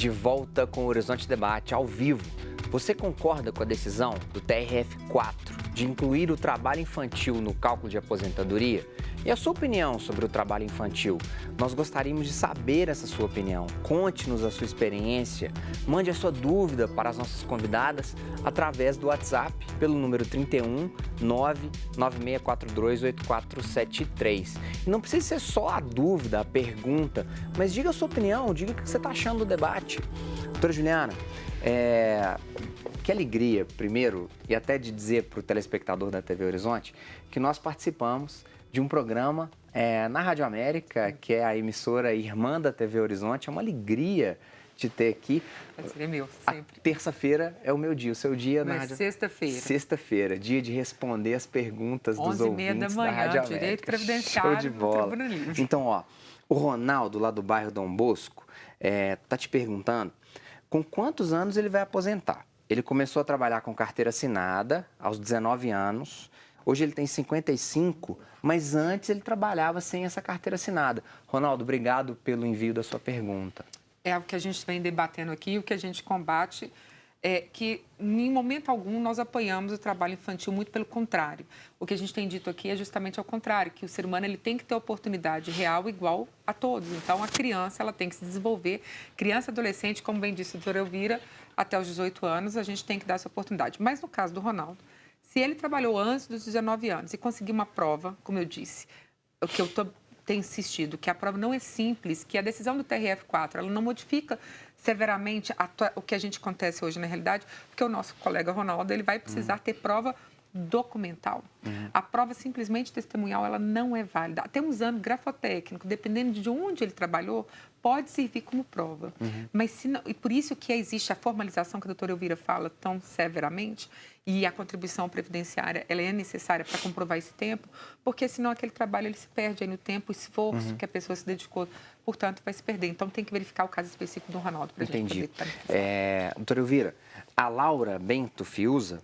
de volta com o Horizonte Debate ao vivo. Você concorda com a decisão do TRF4 de incluir o trabalho infantil no cálculo de aposentadoria? E a sua opinião sobre o trabalho infantil? Nós gostaríamos de saber essa sua opinião. Conte-nos a sua experiência, mande a sua dúvida para as nossas convidadas através do WhatsApp pelo número 31 99642 8473. E não precisa ser só a dúvida, a pergunta, mas diga a sua opinião, diga o que você está achando do debate. Doutora Juliana, que alegria, primeiro, e até de dizer para o telespectador da TV Horizonte, que nós participamos de um programa na Rádio América, que é a emissora irmã da TV Horizonte. É uma alegria te ter aqui. É meu, sempre. Terça-feira é o meu dia, o seu dia na Rádio... Sexta-feira. Sexta-feira, dia de responder as perguntas dos ouvintes da Rádio América. Direito previdenciário. Show de bola. Então, o Ronaldo, lá do bairro Dom Bosco, tá te perguntando com quantos anos ele vai aposentar. Ele começou a trabalhar com carteira assinada aos 19 anos. Hoje ele tem 55, mas antes ele trabalhava sem essa carteira assinada. Ronaldo, obrigado pelo envio da sua pergunta. É o que a gente vem debatendo aqui, o que a gente combate é que, em momento algum, nós apoiamos o trabalho infantil, muito pelo contrário. O que a gente tem dito aqui é justamente ao contrário, que o ser humano ele tem que ter oportunidade real igual a todos. Então, a criança ela tem que se desenvolver. Criança e adolescente, como bem disse a doutora Elvira, até os 18 anos, a gente tem que dar essa oportunidade. Mas, no caso do Ronaldo, se ele trabalhou antes dos 19 anos e conseguiu uma prova, como eu disse, o que eu tenho insistido, que a prova não é simples, que a decisão do TRF4 ela não modifica severamente o que a gente acontece hoje na realidade, porque o nosso colega Ronaldo ele vai precisar ter prova documental. A prova simplesmente testemunhal ela não é válida. Até um exame grafotécnico, dependendo de onde ele trabalhou, pode servir como prova. Mas se não, e por isso que existe a formalização que a doutora Elvira fala tão severamente, e a contribuição previdenciária ela é necessária para comprovar esse tempo, porque senão aquele trabalho ele se perde aí no tempo, o esforço que a pessoa se dedicou, portanto, vai se perder. Então, tem que verificar o caso específico do Ronaldo para a gente poder... Doutora Elvira, a Laura Bento Fiuza,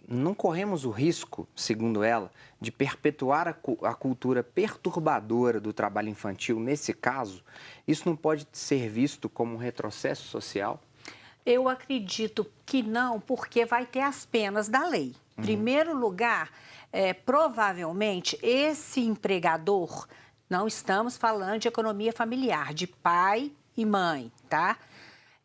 não corremos o risco, segundo ela, de perpetuar a cultura perturbadora do trabalho infantil nesse caso? Isso não pode ser visto como um retrocesso social? Eu acredito que não, porque vai ter as penas da lei. Em primeiro lugar, provavelmente, esse empregador, não estamos falando de economia familiar, de pai e mãe, tá?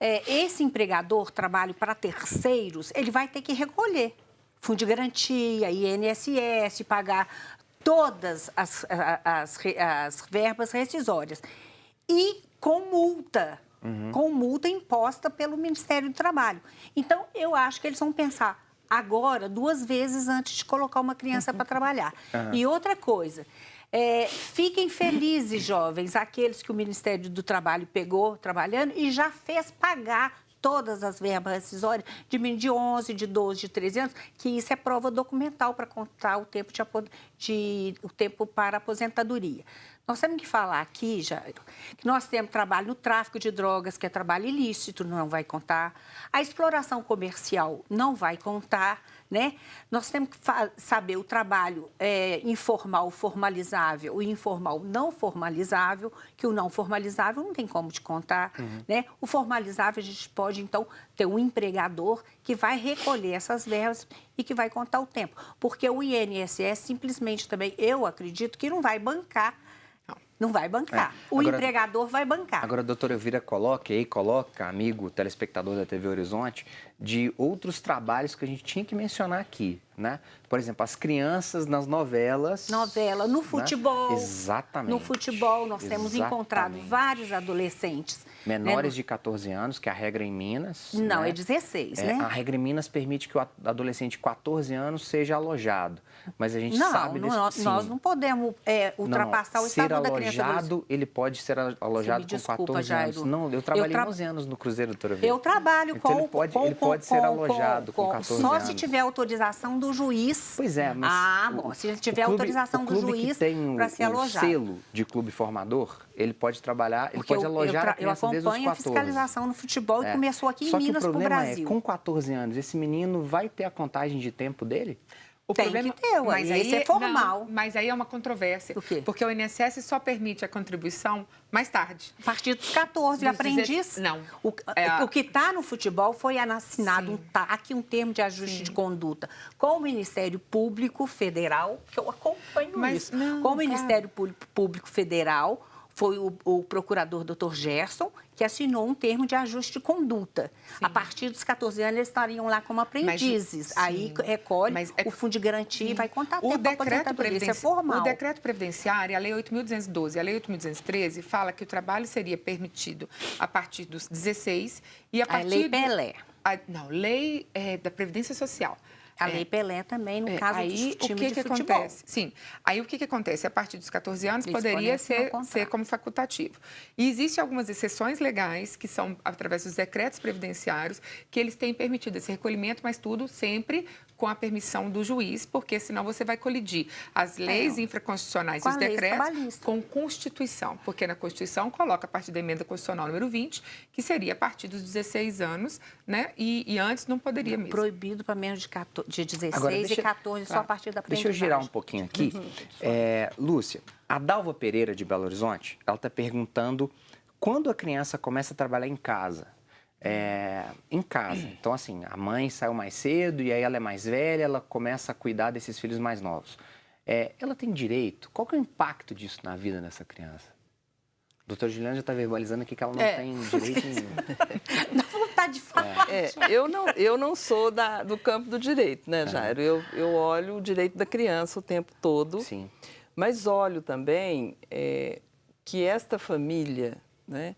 Esse empregador, trabalho para terceiros, ele vai ter que recolher fundo de garantia, INSS, pagar todas as verbas rescisórias. E com multa. Com multa imposta pelo Ministério do Trabalho. Então, eu acho que eles vão pensar agora 2 vezes antes de colocar uma criança para trabalhar. E outra coisa, fiquem felizes, jovens, aqueles que o Ministério do Trabalho pegou trabalhando e já fez pagar todas as verbas rescisórias de menino de 11, de 12, de 13 anos, que isso é prova documental para contar o tempo, o tempo para aposentadoria. Nós temos que falar aqui, Jairo, que nós temos trabalho no tráfico de drogas, que é trabalho ilícito, não vai contar. A exploração comercial não vai contar, né? Nós temos que saber o trabalho informal, formalizável, o informal não formalizável, que o não formalizável não tem como te contar, né? O formalizável a gente pode, então, ter um empregador que vai recolher essas verbas e que vai contar o tempo. Porque o INSS simplesmente também, eu acredito que não vai bancar. Não vai bancar. O empregador vai bancar. Agora, a doutora Elvira coloca, amigo telespectador da TV Horizonte, de outros trabalhos que a gente tinha que mencionar aqui, né? Por exemplo, as crianças nas novelas. No futebol. Né? Exatamente. No futebol, nós temos encontrado vários adolescentes. Menores de 14 anos, que é a regra em Minas. Não, né? é 16, né? A regra em Minas permite que o adolescente de 14 anos seja alojado. Mas a gente sabe desse... Nós não podemos ultrapassar o estado da criança. Alojado, ele pode ser alojado com 14 anos. Não, eu trabalhei 11 anos no Cruzeiro, doutora Elvira. Eu trabalho então, ele pode ser alojado com 14 anos. Só se tiver autorização do juiz. Pois é, mas... se tiver autorização do juiz para ser alojado. O selo de clube formador, ele pode trabalhar, ele pode alojar a criança desde os 14. Eu acompanho a fiscalização no futebol e começou aqui em Minas para o Brasil. Com 14 anos, esse menino vai ter a contagem de tempo dele? Tem que ter, ué, mas esse aí, é formal. Não, mas aí é uma controvérsia. Por quê? Porque o INSS só permite a contribuição mais tarde. A partir dos 14, aprendiz. Não. O que está no futebol foi assinado um TAC, um termo de ajuste de conduta, com o Ministério Público Federal, que eu acompanho isso. Não, Com o Ministério Público Federal, foi o procurador Dr. Gerson, que assinou um termo de ajuste de conduta. Sim. A partir dos 14 anos, eles estariam lá como aprendizes. Aí recolhe o fundo de garantia e vai contar o decreto previdenciário. Isso é formal. O decreto previdenciário, a Lei 8.212 e a Lei 8.213, fala que o trabalho seria permitido a partir dos 16 e a partir... A Lei Pelé. Não, Lei da Previdência Social. A Lei Pelé também, no caso aí, dos times de futebol. Acontece? Sim. Aí, o que acontece? A partir dos 14 anos, poderia ser como facultativo. E existem algumas exceções legais, que são através dos decretos previdenciários, que eles têm permitido esse recolhimento, mas tudo sempre com a permissão do juiz, porque senão você vai colidir as leis infraconstitucionais e os decretos com Constituição, porque na Constituição coloca a partir da emenda constitucional número 20, que seria a partir dos 16 anos, né? E antes não poderia mesmo. Proibido para menos de 16 Agora, e 14, só a partir da aprendizagem. Deixa eu girar um pouquinho aqui. Lúcia, a Dalva Pereira, de Belo Horizonte, ela está perguntando quando a criança começa a trabalhar em casa. Em casa. Então, assim, a mãe saiu mais cedo e aí ela é mais velha, ela começa a cuidar desses filhos mais novos. Ela tem direito? Qual que é o impacto disso na vida dessa criança? A doutora Juliana já está verbalizando aqui que ela não tem direito nenhum. Dá vontade de falar. Eu não sou do campo do direito, né, Jairo? Eu olho o direito da criança o tempo todo. Sim. Mas olho também que esta família, né,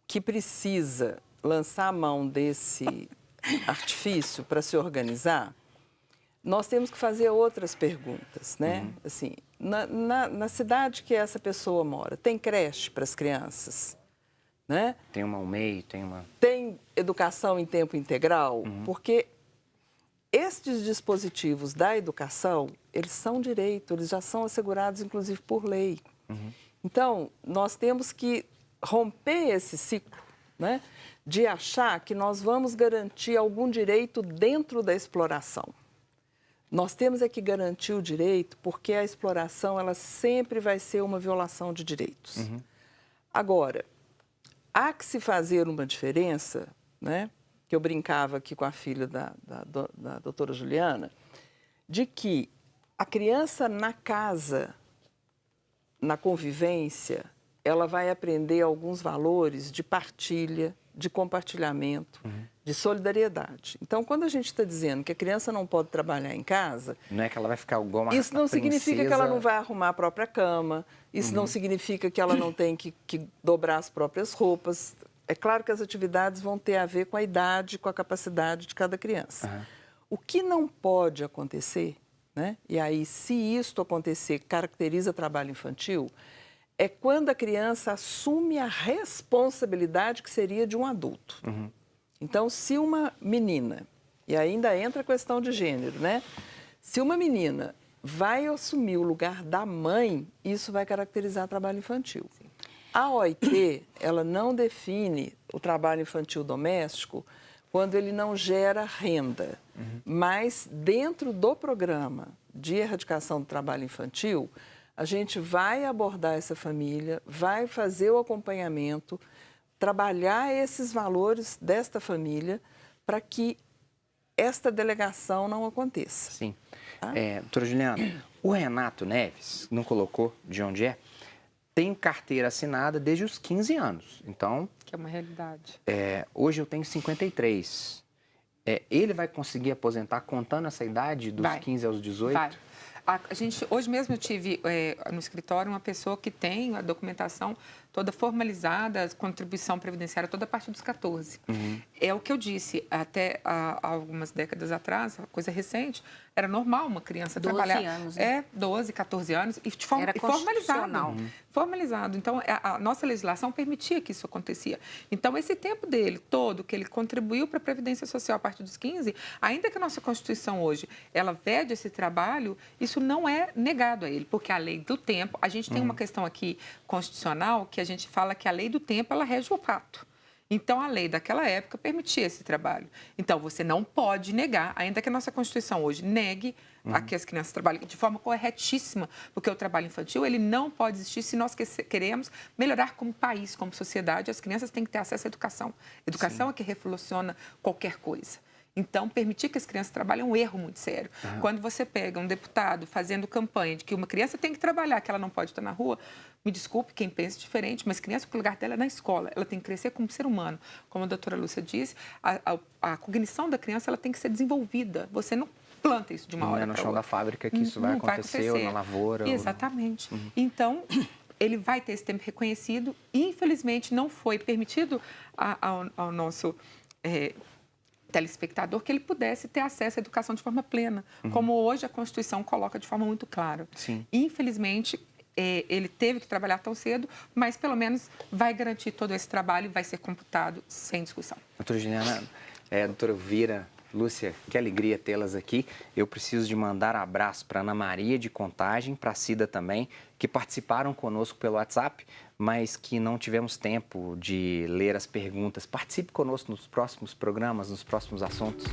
que precisa lançar a mão desse artifício para se organizar, nós temos que fazer outras perguntas, né? Assim, na cidade que essa pessoa mora, tem creche para as crianças, né? Tem uma UMEI, Tem educação em tempo integral, porque estes dispositivos da educação, eles são direito, eles já são assegurados, inclusive, por lei. Então, nós temos que romper esse ciclo, né? De achar que nós vamos garantir algum direito dentro da exploração. Nós temos que garantir o direito porque a exploração ela sempre vai ser uma violação de direitos. Agora, há que se fazer uma diferença, né? Que eu brincava aqui com a filha da doutora Juliana, de que a criança na casa, na convivência, ela vai aprender alguns valores de partilha, de compartilhamento, de solidariedade. Então, quando a gente está dizendo que a criança não pode trabalhar em casa... Não é que ela vai ficar igual uma Isso não significa que ela não vai arrumar a própria cama, isso não significa que ela não tem que dobrar as próprias roupas. É claro que as atividades vão ter a ver com a idade, com a capacidade de cada criança. O que não pode acontecer, né? E aí, se isto acontecer, caracteriza trabalho infantil... é quando a criança assume a responsabilidade que seria de um adulto. Então, se uma menina, e ainda entra a questão de gênero, né? Se uma menina vai assumir o lugar da mãe, isso vai caracterizar trabalho infantil. Sim. A OIT, ela não define o trabalho infantil doméstico quando ele não gera renda. Mas, dentro do programa de erradicação do trabalho infantil, a gente vai abordar essa família, vai fazer o acompanhamento, trabalhar esses valores desta família para que esta delegação não aconteça. Sim. Tá? Doutora Juliana, o Renato Neves, não colocou de onde é, tem carteira assinada desde os 15 anos. Então... Que é uma realidade. Hoje eu tenho 53. Ele vai conseguir aposentar contando essa idade dos 15 aos 18? Vai. Hoje mesmo eu tive no escritório uma pessoa que tem a documentação toda formalizada, a contribuição previdenciária toda a partir dos 14. É o que eu disse, até há algumas décadas atrás, coisa recente, era normal uma criança 12 trabalhar. anos, né? 12, 14 anos e era formalizado. Formalizado. Então, a nossa legislação permitia que isso acontecia. Então, esse tempo dele todo, que ele contribuiu para a Previdência Social a partir dos 15, ainda que a nossa Constituição hoje, ela vede esse trabalho, isso não é negado a ele, porque a lei do tempo, a gente tem uma questão aqui constitucional que a gente fala que a lei do tempo, ela rege o fato. Então, a lei daquela época permitia esse trabalho. Então, você não pode negar, ainda que a nossa Constituição hoje negue a que as crianças trabalhem de forma corretíssima, porque o trabalho infantil ele não pode existir se nós queremos melhorar como país, como sociedade. As crianças têm que ter acesso à educação. Educação é que revoluciona qualquer coisa. Então, permitir que as crianças trabalhem é um erro muito sério. Quando você pega um deputado fazendo campanha de que uma criança tem que trabalhar, que ela não pode estar na rua, me desculpe quem pensa diferente, mas criança, o lugar dela é na escola. Ela tem que crescer como ser humano. Como a doutora Lúcia disse, a cognição da criança ela tem que ser desenvolvida. Você não planta isso de uma hora para outra. Não é no chão da fábrica que isso vai acontecer, ou na lavoura. Exatamente. Então, ele vai ter esse tempo reconhecido. Infelizmente, não foi permitido ao nosso telespectador que ele pudesse ter acesso à educação de forma plena, como hoje a Constituição coloca de forma muito clara. Sim. Infelizmente, ele teve que trabalhar tão cedo, mas pelo menos vai garantir todo esse trabalho e vai ser computado sem discussão. Doutora Juliana, doutora Elvira, Lúcia, que alegria tê-las aqui. Eu preciso de mandar abraço para Ana Maria de Contagem, para a Cida também, que participaram conosco pelo WhatsApp, mas que não tivemos tempo de ler as perguntas. Participe conosco nos próximos programas, nos próximos assuntos.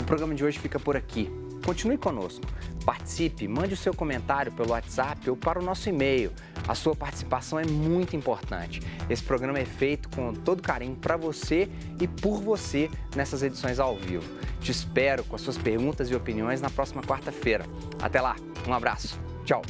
O programa de hoje fica por aqui. Continue conosco. Participe, mande o seu comentário pelo WhatsApp ou para o nosso e-mail. A sua participação é muito importante. Esse programa é feito com todo carinho para você e por você nessas edições ao vivo. Te espero com as suas perguntas e opiniões na próxima quarta-feira. Até lá, um abraço. Tchau.